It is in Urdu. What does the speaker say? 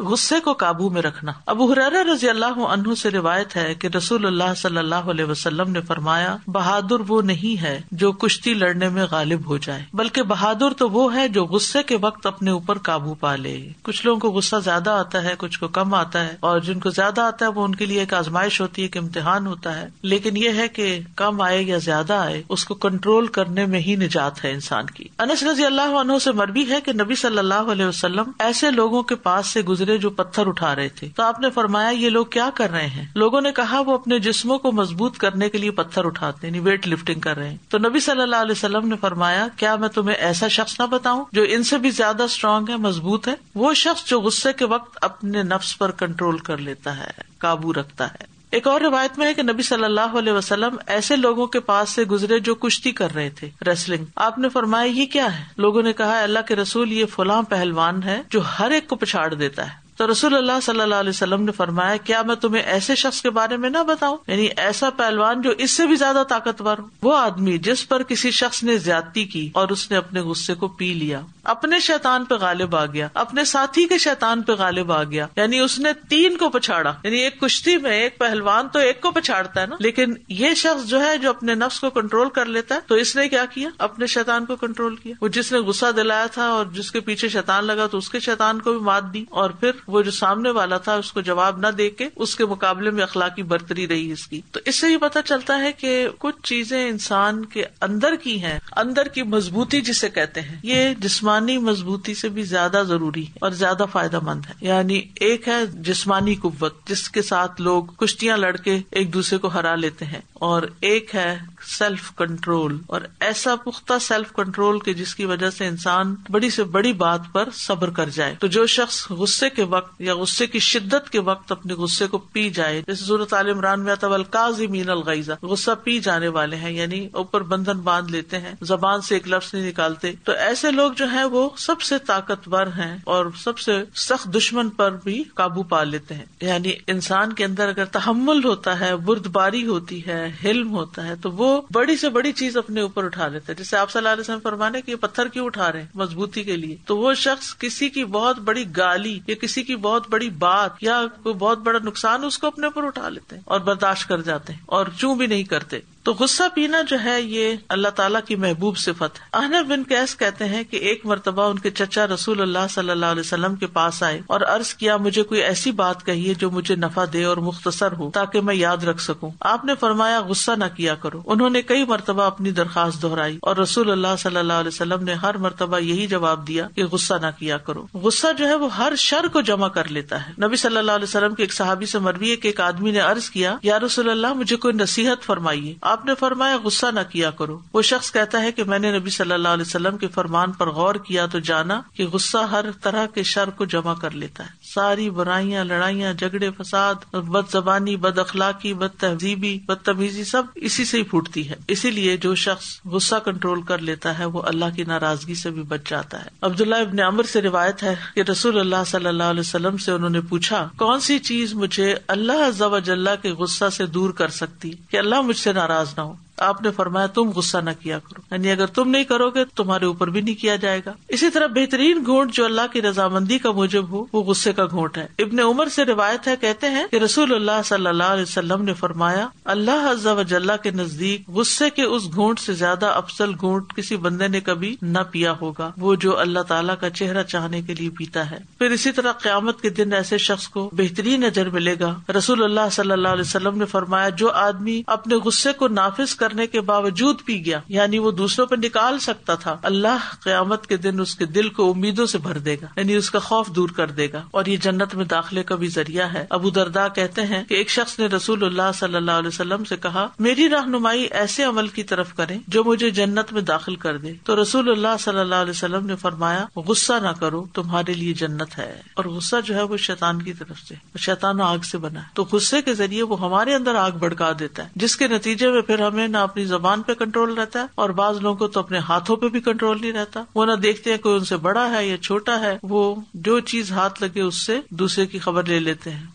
غصے کو قابو میں رکھنا. ابو ہریرہ رضی اللہ عنہ سے روایت ہے کہ رسول اللہ صلی اللہ علیہ وسلم نے فرمایا، بہادر وہ نہیں ہے جو کشتی لڑنے میں غالب ہو جائے، بلکہ بہادر تو وہ ہے جو غصے کے وقت اپنے اوپر قابو پا لے. کچھ لوگوں کو غصہ زیادہ آتا ہے، کچھ کو کم آتا ہے، اور جن کو زیادہ آتا ہے وہ ان کے لیے ایک آزمائش ہوتی ہے، ایک امتحان ہوتا ہے. لیکن یہ ہے کہ کم آئے یا زیادہ آئے، اس کو کنٹرول کرنے میں ہی نجات ہے انسان کی. انس رضی اللہ عنہ سے مروی ہے کہ نبی صلی اللہ علیہ وسلم ایسے لوگوں کے پاس سے گزرے جو پتھر اٹھا رہے تھے، تو آپ نے فرمایا یہ لوگ کیا کر رہے ہیں؟ لوگوں نے کہا وہ اپنے جسموں کو مضبوط کرنے کے لیے پتھر اٹھاتے ہیں، یعنی ویٹ لفٹنگ کر رہے ہیں. تو نبی صلی اللہ علیہ وسلم نے فرمایا کیا میں تمہیں ایسا شخص نہ بتاؤں جو ان سے بھی زیادہ اسٹرانگ ہے، مضبوط ہے؟ وہ شخص جو غصے کے وقت اپنے نفس پر کنٹرول کر لیتا ہے، قابو رکھتا ہے. ایک اور روایت میں ہے کہ نبی صلی اللہ علیہ وسلم ایسے لوگوں کے پاس سے گزرے جو کشتی کر رہے تھے، ریسلنگ. آپ نے فرمایا یہ کیا ہے؟ لوگوں نے کہا اللہ کے رسول یہ فلاں پہلوان ہے جو ہر ایک کو پچھاڑ دیتا ہے. تو رسول اللہ صلی اللہ علیہ وسلم نے فرمایا کیا میں تمہیں ایسے شخص کے بارے میں نہ بتاؤں، یعنی ایسا پہلوان جو اس سے بھی زیادہ طاقتور ہو. وہ آدمی جس پر کسی شخص نے زیادتی کی اور اس نے اپنے غصے کو پی لیا، اپنے شیطان پہ غالب آ گیا، اپنے ساتھی کے شیطان پہ غالب آ گیا، یعنی اس نے 3 کو پچھاڑا. یعنی ایک کشتی میں ایک پہلوان تو ایک کو پچھاڑتا ہے نا، لیکن یہ شخص جو ہے جو اپنے نفس کو کنٹرول کر لیتا ہے، تو اس نے کیا کیا؟ اپنے شیطان کو کنٹرول کیا. وہ جس نے غصہ دلایا تھا اور جس کے پیچھے شیطان لگا تو اس کے شیطان کو بھی مات دی، اور پھر وہ جو سامنے والا تھا اس کو جواب نہ دے کے اس کے مقابلے میں اخلاقی برتری رہی اس کی. تو اس سے یہ پتہ چلتا ہے کہ کچھ چیزیں انسان کے اندر کی ہیں، اندر کی مضبوطی جسے کہتے ہیں، یہ جسمانی مضبوطی سے بھی زیادہ ضروری اور زیادہ فائدہ مند ہے. یعنی ایک ہے جسمانی قوت جس کے ساتھ لوگ کشتیاں لڑ کے ایک دوسرے کو ہرا لیتے ہیں، اور ایک ہے سیلف کنٹرول، اور ایسا پختہ سیلف کنٹرول کہ جس کی وجہ سے انسان بڑی سے بڑی بات پر صبر کر جائے. تو جو شخص غصے کے وقت یا غصے کی شدت کے وقت اپنے غصے کو پی جائے، جیسے سورۃ آل عمران میں آتا ہے والکاظمین الغیظ، غصہ پی جانے والے ہیں، یعنی اوپر بندھن باندھ لیتے ہیں، زبان سے ایک لفظ نہیں نکالتے. تو ایسے لوگ جو ہیں وہ سب سے طاقتور ہیں اور سب سے سخت دشمن پر بھی قابو پا لیتے ہیں. یعنی انسان کے اندر اگر تحمل ہوتا ہے، بردباری ہوتی ہے، حلم ہوتا ہے، تو وہ بڑی سے بڑی چیز اپنے اوپر اٹھا لیتا ہے. جیسے آپ صلی اللہ علیہ وسلم فرمانے کہ یہ پتھر کیوں اٹھا رہے ہیں؟ مضبوطی کے لیے. تو وہ شخص کسی کی بہت بڑی گالی یا کسی کی بہت بڑی بات یا کوئی بہت بڑا نقصان اس کو اپنے اوپر اٹھا لیتے ہیں اور برداشت کر جاتے ہیں اور چوں بھی نہیں کرتے. تو غصہ پینا جو ہے یہ اللہ تعالیٰ کی محبوب صفت ہے. احنف بن قیس کہتے ہیں کہ ایک مرتبہ ان کے چچا رسول اللہ صلی اللہ علیہ وسلم کے پاس آئے اور عرض کیا مجھے کوئی ایسی بات کہیے جو مجھے نفع دے اور مختصر ہو تاکہ میں یاد رکھ سکوں. آپ نے فرمایا غصہ نہ کیا کرو. انہوں نے کئی مرتبہ اپنی درخواست دہرائی اور رسول اللہ صلی اللہ علیہ وسلم نے ہر مرتبہ یہی جواب دیا کہ غصہ نہ کیا کرو. غصہ جو ہے وہ ہر شر کو جمع کر لیتا ہے. نبی صلی اللہ علیہ وسلم کے ایک صحابی سے مروی ہے کہ ایک آدمی نے عرض کیا یا رسول اللہ مجھے کوئی نصیحت فرمائیے. آپ نے فرمایا غصہ نہ کیا کرو. وہ شخص کہتا ہے کہ میں نے نبی صلی اللہ علیہ وسلم کے فرمان پر غور کیا تو جانا کہ غصہ ہر طرح کے شر کو جمع کر لیتا ہے. ساری برائیاں، لڑائیاں، جھگڑے، فساد، بد زبانی، بد اخلاقی، بد تہذیبی، بدتمیزی سب اسی سے ہی پھوٹتی ہے. اسی لیے جو شخص غصہ کنٹرول کر لیتا ہے وہ اللہ کی ناراضگی سے بھی بچ جاتا ہے. عبداللہ ابن عمر سے روایت ہے کہ رسول اللہ صلی اللہ علیہ وسلم سے انہوں نے پوچھا کون سی چیز مجھے اللہ عز و جل کے غصہ سے دور کر سکتی کہ اللہ مجھ سے ناراض نہ ہو. آپ نے فرمایا تم غصہ نہ کیا کرو، یعنی اگر تم نہیں کرو گے تمہارے اوپر بھی نہیں کیا جائے گا. اسی طرح بہترین گھونٹ جو اللہ کی رضامندی کا موجب ہو وہ غصے کا گھونٹ ہے. ابن عمر سے روایت ہے کہتے ہیں کہ رسول اللہ صلی اللہ علیہ وسلم نے فرمایا اللہ عز و جل کے نزدیک غصے کے اس گھونٹ سے زیادہ افضل گھونٹ کسی بندے نے کبھی نہ پیا ہوگا، وہ جو اللہ تعالیٰ کا چہرہ چاہنے کے لیے پیتا ہے. پھر اسی طرح قیامت کے دن ایسے شخص کو بہترین اجر ملے گا. رسول اللہ صلی اللہ علیہ وسلم نے فرمایا جو آدمی اپنے غصے کو نافذ کرنے کے باوجود پی گیا، یعنی وہ دوسروں پہ نکال سکتا تھا، اللہ قیامت کے دن اس کے دل کو امیدوں سے بھر دے گا، یعنی اس کا خوف دور کر دے گا، اور یہ جنت میں داخلے کا بھی ذریعہ ہے. ابو درداء کہتے ہیں کہ ایک شخص نے رسول اللہ صلی اللہ علیہ وسلم سے کہا میری رہنمائی ایسے عمل کی طرف کریں جو مجھے جنت میں داخل کر دے. تو رسول اللہ صلی اللہ علیہ وسلم نے فرمایا غصہ نہ کرو، تمہارے لیے جنت ہے. اور غصہ جو ہے وہ شیطان کی طرف سے، شیطان آگ سے بنا ہے، تو غصے کے ذریعے وہ ہمارے اندر آگ بھڑکا دیتا ہے، جس کے نتیجے میں پھر ہمیں نہ اپنی زبان پہ کنٹرول رہتا ہے اور بعض لوگوں کو تو اپنے ہاتھوں پہ بھی کنٹرول نہیں رہتا. وہ نہ دیکھتے ہیں کوئی ان سے بڑا ہے یا چھوٹا ہے، وہ جو چیز ہاتھ لگے اس سے دوسرے کی خبر لے لیتے ہیں.